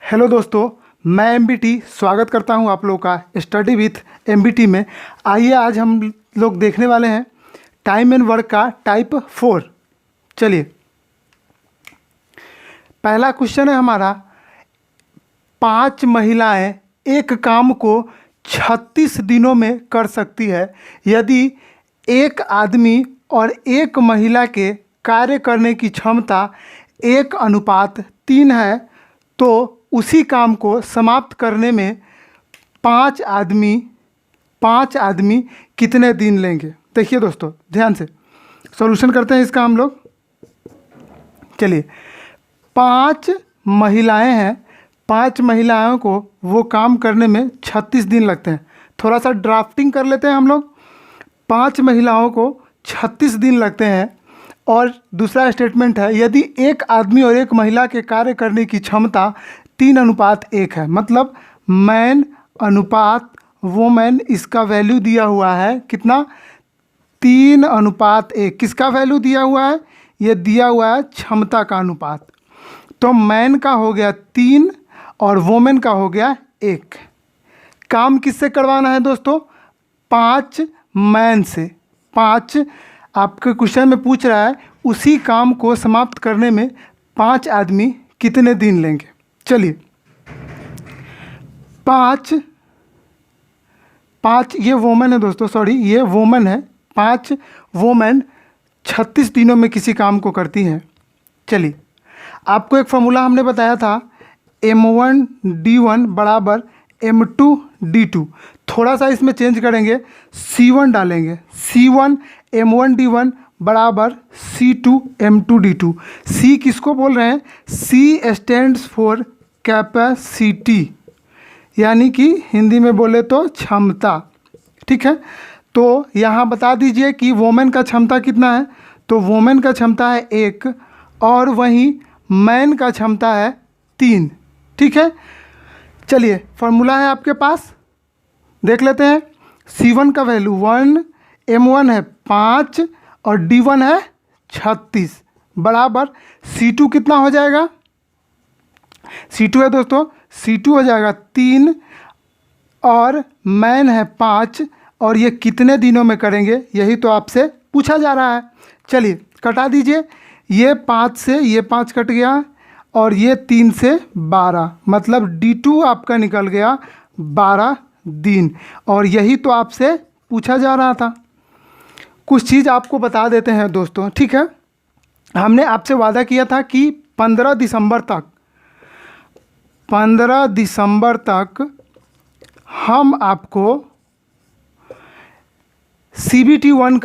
Hello दोस्तों, मैं MBT स्वागत करता हूं आप लोगों का स्टडी विथ एमबीटी में। आइए आज हम लोग देखने वाले हैं टाइम एंड वर्क का टाइप 4। चलिए, पहला क्वेश्चन है हमारा, 5 महिलाएं एक काम को 36 दिनों में कर सकती है। यदि एक आदमी और एक महिला के कार्य करने की क्षमता 1:3 है तो उसी काम को समाप्त करने में 5 आदमी कितने दिन लेंगे। देखिए दोस्तों, ध्यान से सॉल्यूशन करते हैं इसका हम लोग। चलिए, 5 महिलाएं हैं, 5 महिलाओं को वो काम करने में 36 दिन लगते हैं। थोड़ा सा ड्राफ्टिंग कर लेते हैं हम लोग। 5 महिलाओं को 36 दिन लगते हैं। और दूसरा स्टेटमेंट है, यदि एक आदमी और एक महिला के कार्य करने की क्षमता 3:1 है, मतलब मैन अनुपात वोमेन, इसका वैल्यू दिया हुआ है कितना, 3:1। किसका वैल्यू दिया हुआ है, ये दिया हुआ है क्षमता का अनुपात। तो मैन का हो गया 3 और वोमेन का हो गया 1। काम किससे करवाना है दोस्तों, 5 मैन से। 5 आपके क्वेश्चन में पूछ रहा है उसी काम को समाप्त करने में 5 आदमी कितने दिन लेंगे। चलिए, 5 ये वोमेन है दोस्तों, सॉरी ये वोमेन है। 5 वोमेन 36 दिनों में किसी काम को करती हैं। चलिए, आपको एक फॉर्मूला हमने बताया था, M1D1 बराबर M2D2। थोड़ा सा इसमें चेंज करेंगे, C1 डालेंगे। C1 M1D1 बराबर C2 M2D2। C किसको बोल रहे हैं, C स्टैंड्स फॉर कैपेसिटी, यानी कि हिंदी में बोले तो क्षमता। ठीक है, तो यहाँ बता दीजिए कि वोमेन का क्षमता कितना है। तो वोमेन का क्षमता है 1 और वहीं मैन का क्षमता है 3। ठीक है, चलिए फॉर्मूला है आपके पास, देख लेते हैं। C1 का वैल्यू 1, M1 है 5 और D1 है 36 बराबर C2 कितना हो जाएगा, C2 है दोस्तों, C2 हो जाएगा 3 और मैन है 5। और ये कितने दिनों में करेंगे, यही तो आपसे पूछा जा रहा है। चलिए कटा दीजिए, ये 5 से ये 5 कट गया और ये 3 से 12, मतलब D2 आपका निकल गया 12 दिन। और यही तो आपसे पूछा जा रहा था। कुछ चीज़ आपको बता देते हैं दोस्तों, ठीक है। हमने आपसे वादा किया था कि 15 दिसंबर तक हम आपको CBT1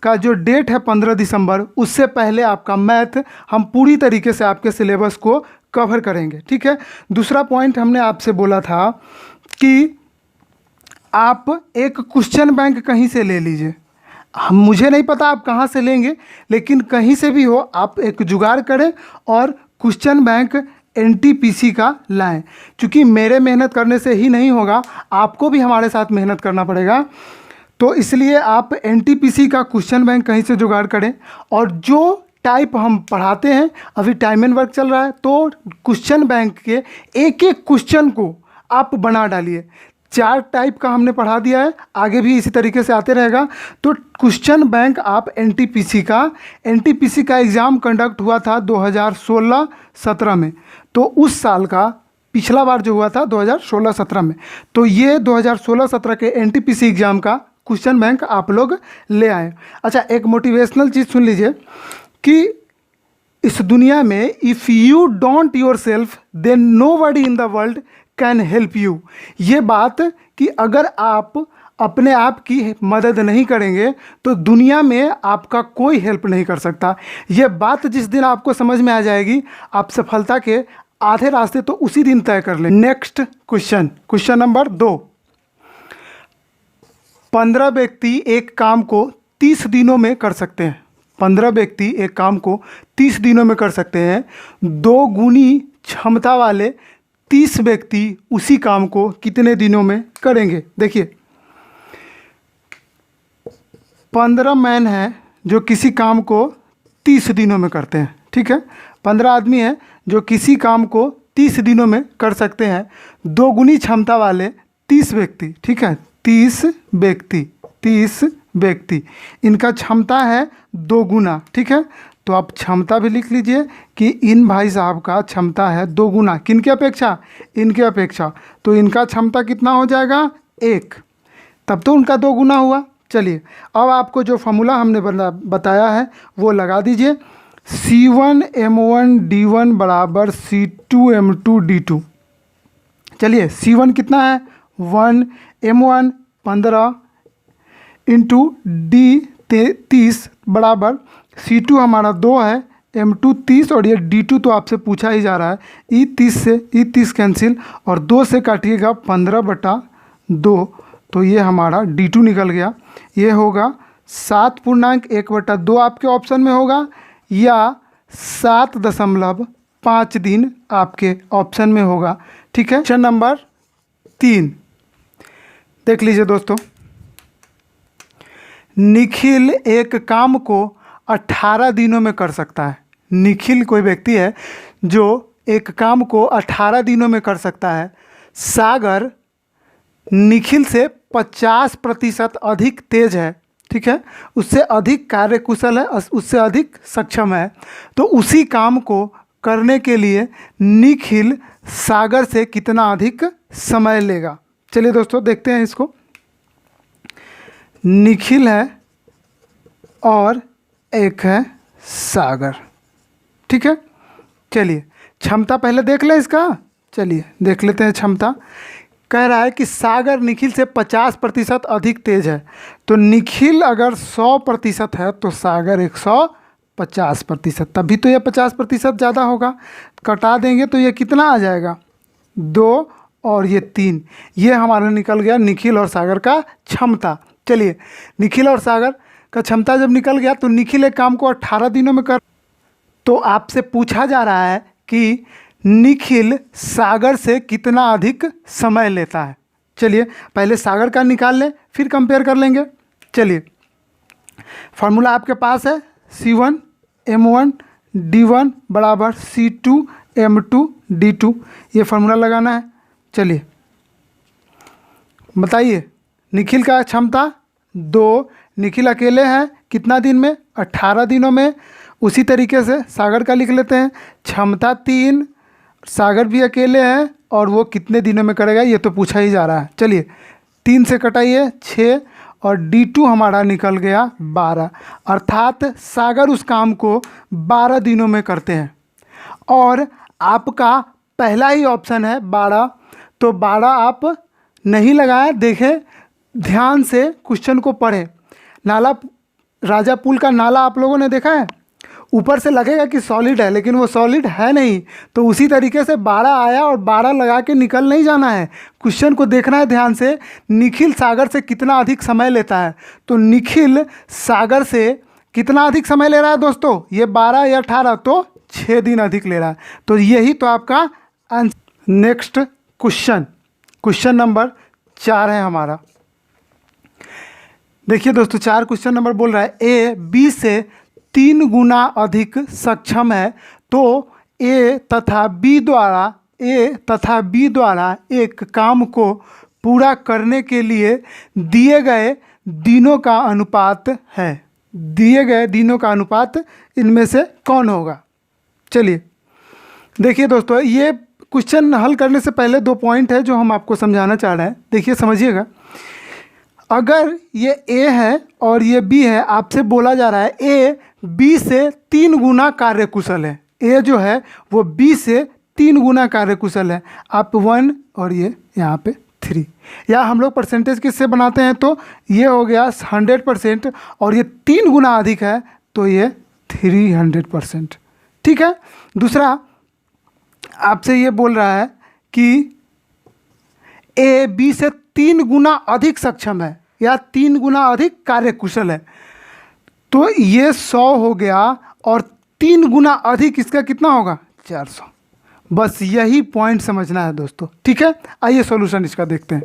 का जो डेट है 15 दिसंबर, उससे पहले आपका मैथ हम पूरी तरीके से आपके सिलेबस को कवर करेंगे। ठीक है, दूसरा पॉइंट हमने आपसे बोला था कि आप एक क्वेश्चन बैंक कहीं से ले लीजिए। मुझे नहीं पता आप कहाँ से लेंगे, लेकिन कहीं से भी हो आप एक जुगाड़ करें और क्वेश्चन बैंक NTPC का लाएं। क्योंकि मेरे मेहनत करने से ही नहीं होगा, आपको भी हमारे साथ मेहनत करना पड़ेगा। तो इसलिए आप NTPC का क्वेश्चन बैंक कहीं से जुगाड़ करें। और जो टाइप हम पढ़ाते हैं, अभी टाइम एंड वर्क चल रहा है, तो क्वेश्चन बैंक के एक एक क्वेश्चन को आप बना डालिए। 4 टाइप का हमने पढ़ा दिया है, आगे भी इसी तरीके से आते रहेगा। तो क्वेश्चन बैंक आप NTPC का एग्ज़ाम कंडक्ट हुआ था 2016-17 में। तो उस साल का पिछला बार जो हुआ था 2016-17 में, तो ये 2016-17 के NTPC एग्ज़ाम का क्वेश्चन बैंक आप लोग ले आए। अच्छा, एक मोटिवेशनल चीज़ सुन लीजिए कि इस दुनिया में if you don't yourself then nobody in the world can help you. ये बात कि अगर आप अपने आप की मदद नहीं करेंगे तो दुनिया में आपका कोई हेल्प नहीं कर सकता। ये बात जिस दिन आपको समझ में आ जाएगी, आप सफलता के आधे रास्ते तो उसी दिन तय कर लें। Next question number 2। 15 व्यक्ति एक काम को 30 दिनों में कर सकते हैं। 15 व्यक्ति एक काम को 30 दिनों में कर सकते हैं। 2 गुनी क्षमता वाले 30 व्यक्ति उसी काम को कितने दिनों में करेंगे। देखिए, 15 मैन हैं जो किसी काम को 30 दिनों में करते हैं। ठीक है, 15 आदमी हैं जो किसी काम को 30 दिनों में कर सकते हैं। 2 गुनी क्षमता वाले 30 व्यक्ति, ठीक है, 30 व्यक्ति इनका क्षमता है 2 गुना, ठीक है। तो आप क्षमता भी लिख लीजिए कि इन भाई साहब का क्षमता है 2 गुना, किनके अपेक्षा, इनके अपेक्षा। तो इनका क्षमता कितना हो जाएगा, 1, तब तो उनका 2 गुना हुआ। चलिए अब आपको जो फॉर्मूला हमने बताया है वो लगा दीजिए। C1M1D1 बराबर C2M2D2। चलिए C1 कितना है 1, M1 15 इंटू D 30 बराबर C2 हमारा 2 है, M2 30 और ये D2 तो आपसे पूछा ही जा रहा है। E30 से E30 कैंसिल और 2 से काटिएगा 15/2, तो ये हमारा D2 निकल गया। ये होगा 7.1/2 आपके ऑप्शन में होगा या 7.5 दिन आपके ऑप्शन में होगा, ठीक है। क्वेश्चन नंबर 3 देख लीजिए दोस्तों। निखिल एक काम को 18 दिनों में कर सकता है। निखिल कोई व्यक्ति है जो एक काम को 18 दिनों में कर सकता है। सागर निखिल से 50% अधिक तेज है, ठीक है, उससे अधिक कार्यकुशल है, उससे अधिक सक्षम है। तो उसी काम को करने के लिए निखिल सागर से कितना अधिक समय लेगा। चलिए दोस्तों देखते हैं इसको। निखिल है और एक है सागर, ठीक है। चलिए क्षमता पहले देख लें इसका, चलिए देख लेते हैं क्षमता। कह रहा है कि सागर निखिल से 50% अधिक तेज है। तो निखिल अगर 100% है तो सागर 150%, तभी तो ये 50% ज़्यादा होगा। कटा देंगे तो ये कितना आ जाएगा, 2 और ये 3। ये हमारा निकल गया निखिल और सागर का क्षमता। चलिए निखिल और सागर का क्षमता जब निकल गया तो निखिल एक काम को 18 दिनों में कर, तो आपसे पूछा जा रहा है कि निखिल सागर से कितना अधिक समय लेता है। चलिए पहले सागर का निकाल लें फिर कंपेयर कर लेंगे। चलिए फार्मूला आपके पास है C1M1D1 बराबर C2M2D2, ये फार्मूला लगाना है। चलिए बताइए, निखिल का क्षमता 2, निखिल अकेले हैं कितना दिन में, 18 दिनों में। उसी तरीके से सागर का लिख लेते हैं, क्षमता 3, सागर भी अकेले हैं और वो कितने दिनों में करेगा ये तो पूछा ही जा रहा है। चलिए 3 से कटाइए 6 और D2 हमारा निकल गया 12, अर्थात सागर उस काम को 12 दिनों में करते हैं। और आपका पहला ही ऑप्शन है 12, तो 12 आप नहीं लगाएं, देखें ध्यान से क्वेश्चन को पढ़ें। नाला राजा पुल का नाला आप लोगों ने देखा है, ऊपर से लगेगा कि सॉलिड है लेकिन वो सॉलिड है नहीं। तो उसी तरीके से 12 आया और 12 लगा के निकल नहीं जाना है, क्वेश्चन को देखना है ध्यान से। निखिल सागर से कितना अधिक समय लेता है, तो निखिल सागर से कितना अधिक समय ले रहा है दोस्तों, ये 12 या 18, तो 6 दिन अधिक ले रहा है। तो यही तो आपका answer. Next question, question number 4 है हमारा। देखिए दोस्तों 4 क्वेश्चन नंबर बोल रहा है ए बी से 3 गुना अधिक सक्षम है, तो ए तथा बी द्वारा एक काम को पूरा करने के लिए दिए गए दिनों का अनुपात है। दिए गए दिनों का अनुपात इनमें से कौन होगा। चलिए देखिए दोस्तों, ये क्वेश्चन हल करने से पहले 2 पॉइंट है जो हम आपको समझाना चाह रहे हैं। देखिए समझिएगा, अगर ये ए है और ये बी है, आपसे बोला जा रहा है ए बी से 3 गुना कार्यकुशल है। ए जो है वो बी से 3 गुना कार्यकुशल है। आप 1 और ये यहाँ पे 3, या हम लोग परसेंटेज किससे बनाते हैं, तो ये हो गया 100% और ये 3 गुना अधिक है तो ये 300%, ठीक है। दूसरा आपसे ये बोल रहा है कि ए बी से 3 गुना अधिक सक्षम है या 3 गुना अधिक कार्यकुशल है, तो ये 100 हो गया और 3 गुना अधिक इसका कितना होगा, 400। बस यही पॉइंट समझना है दोस्तों, ठीक है। आइए सॉल्यूशन इसका देखते हैं।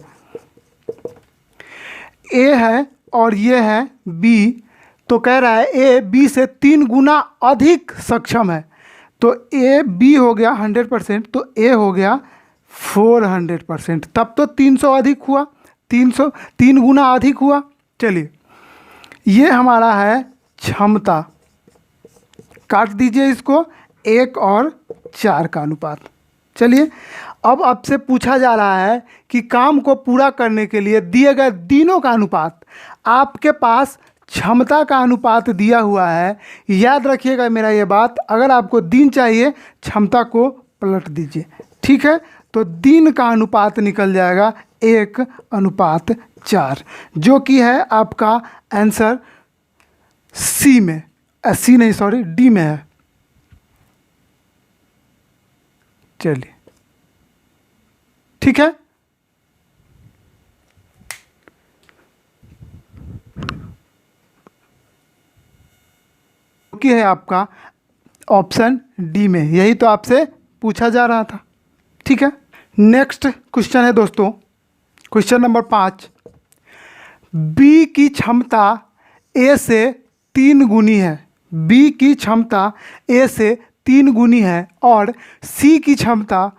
ए है और ये है बी, तो कह रहा है ए बी से 3 गुना अधिक सक्षम है, तो ए बी हो गया 100%, तो ए हो गया 400%। तब तो 300 अधिक हुआ, 300 3 गुना अधिक हुआ। चलिए, ये हमारा है क्षमता। काट दीजिए इसको, 1 और 4 का अनुपात। चलिए, अब आपसे पूछा जा रहा है कि काम को पूरा करने के लिए दिए गए दिनों का अनुपात। आपके पास क्षमता का अनुपात दिया हुआ है, याद रखिएगा मेरा ये बात। अगर आपको दिन चाहिए, क्षमता को पलट दीजिए, ठीक है। तो दिन का अनुपात निकल जाएगा 1:4, जो कि है आपका आंसर सी में, सी नहीं सॉरी डी में है। चलिए, ठीक है। कि है आपका ऑप्शन डी में, यही तो आपसे पूछा जा रहा था, ठीक है। नेक्स्ट क्वेश्चन है दोस्तों, क्वेश्चन नंबर 5। बी की क्षमता ए से 3 गुनी है। बी की क्षमता ए से 3 गुनी है और सी की क्षमता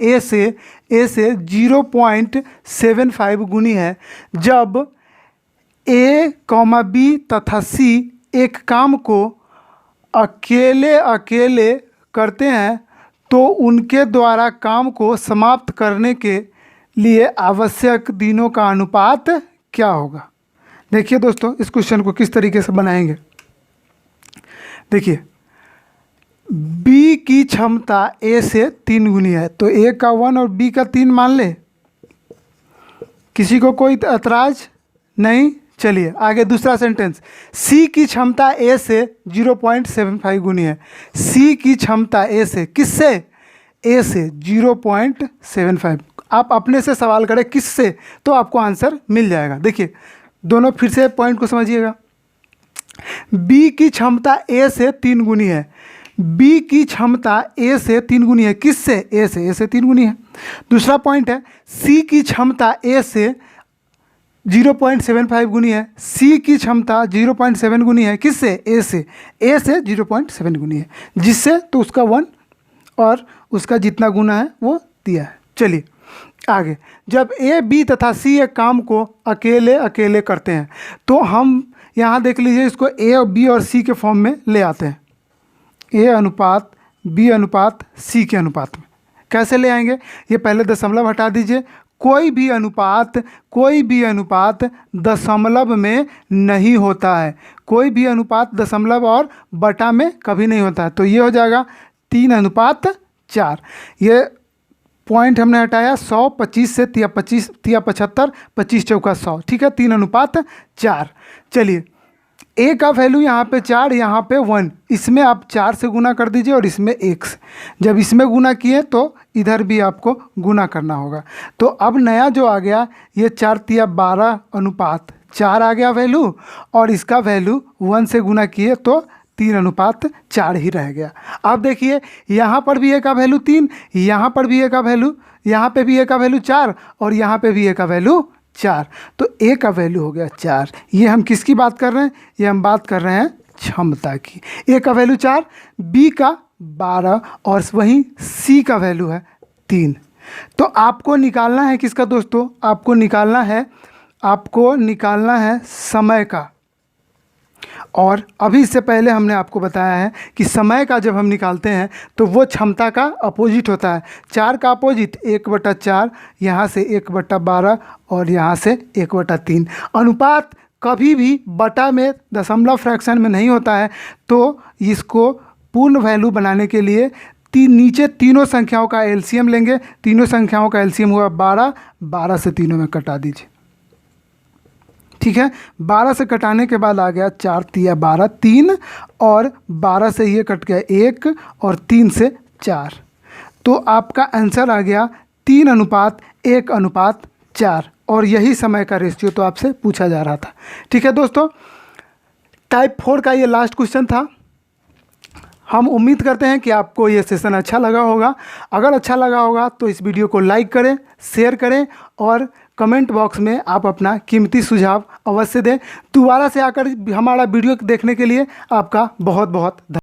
ए से 0.75 गुनी है। जब ए, बी तथा सी एक काम को अकेले करते हैं तो उनके द्वारा काम को समाप्त करने के लिए आवश्यक दिनों का अनुपात क्या होगा। देखिए दोस्तों, इस क्वेश्चन को किस तरीके से बनाएंगे। देखिए, बी की क्षमता ए से 3 गुनी है, तो ए का 1 और बी का 3 मान ले। किसी को कोई एतराज नहीं। चलिए आगे, दूसरा सेंटेंस। सी की क्षमता ए से 0.75 गुनी है। सी की क्षमता ए से, किससे? ए से 0.75। आप अपने से सवाल करें किससे, तो आपको आंसर मिल जाएगा। देखिए दोनों फिर से पॉइंट को समझिएगा। बी की क्षमता ए से 3 गुनी है। बी की क्षमता ए से 3 गुनी है, किससे? ए से 3 गुनी है। दूसरा पॉइंट है, सी की क्षमता ए से 0.75 गुनी है। सी की क्षमता 0.7 गुनी है, किससे? ए से 0.7 गुनी है, जिससे तो उसका 1 और उसका जितना गुना है वो दिया है। चलिए आगे, जब ए, बी तथा सी एक काम को अकेले करते हैं तो हम यहाँ देख लीजिए, इसको ए और बी और सी के फॉर्म में ले आते हैं। ए अनुपात बी अनुपात सी के अनुपात में कैसे ले आएंगे? ये पहले दशमलव हटा दीजिए। कोई भी अनुपात दशमलव में नहीं होता है। कोई भी अनुपात दशमलव और बटा में कभी नहीं होता है। तो ये हो जाएगा 3:4। ये पॉइंट हमने हटाया 100, 25 से 25 75, 25 चौका 100, ठीक है। 3:4। चलिए, ए का वैल्यू यहाँ पे 4, यहाँ पे 1, इसमें आप 4 से गुना कर दीजिए और इसमें 1 से। जब इसमें गुना किए तो इधर भी आपको गुना करना होगा। तो अब नया जो आ गया, ये 4:12 अनुपात 4 आ गया वैल्यू, और इसका वैल्यू 1 से गुना किए तो 3:4 ही रह गया। अब देखिए, यहाँ पर भी ए का वैल्यू 3, यहाँ पर भी ए का वैल्यू, यहाँ पे भी ए का वैल्यू 4 और यहाँ पे भी ए का वैल्यू 4, तो ए का वैल्यू हो गया 4। ये हम किसकी बात कर रहे हैं? ये हम बात कर रहे हैं क्षमता की। ए का वैल्यू 4, बी का 12 और वहीं सी का वैल्यू है 3। तो आपको निकालना है किसका दोस्तों? आपको निकालना है समय का। और अभी इससे पहले हमने आपको बताया है कि समय का जब हम निकालते हैं तो वो क्षमता का अपोजिट होता है। 4 का अपोजिट 1/4, यहाँ से 1/12 और यहाँ से 1/3। अनुपात कभी भी बटा में, दशमलव फ्रैक्शन में नहीं होता है। तो इसको पूर्ण वैल्यू बनाने के लिए नीचे तीनों संख्याओं का एलसीएम लेंगे। तीनों संख्याओं का एलसीएम हुआ 12, 12 से तीनों में कटा दीजिए, ठीक है। 12 से कटाने के बाद आ गया 4×12 3, और 12 से ये कट गया 1 और 3 से 4। तो आपका आंसर आ गया 3:1:4, और यही समय का रेशियो तो आपसे पूछा जा रहा था, ठीक है दोस्तों। टाइप 4 का ये लास्ट क्वेश्चन था। हम उम्मीद करते हैं कि आपको ये सेशन अच्छा लगा होगा। अगर अच्छा लगा होगा तो इस वीडियो को लाइक करें, शेयर करें और कमेंट बॉक्स में आप अपना कीमती सुझाव अवश्य दें। दोबारा से आकर हमारा वीडियो देखने के लिए आपका बहुत बहुत धन्यवाद।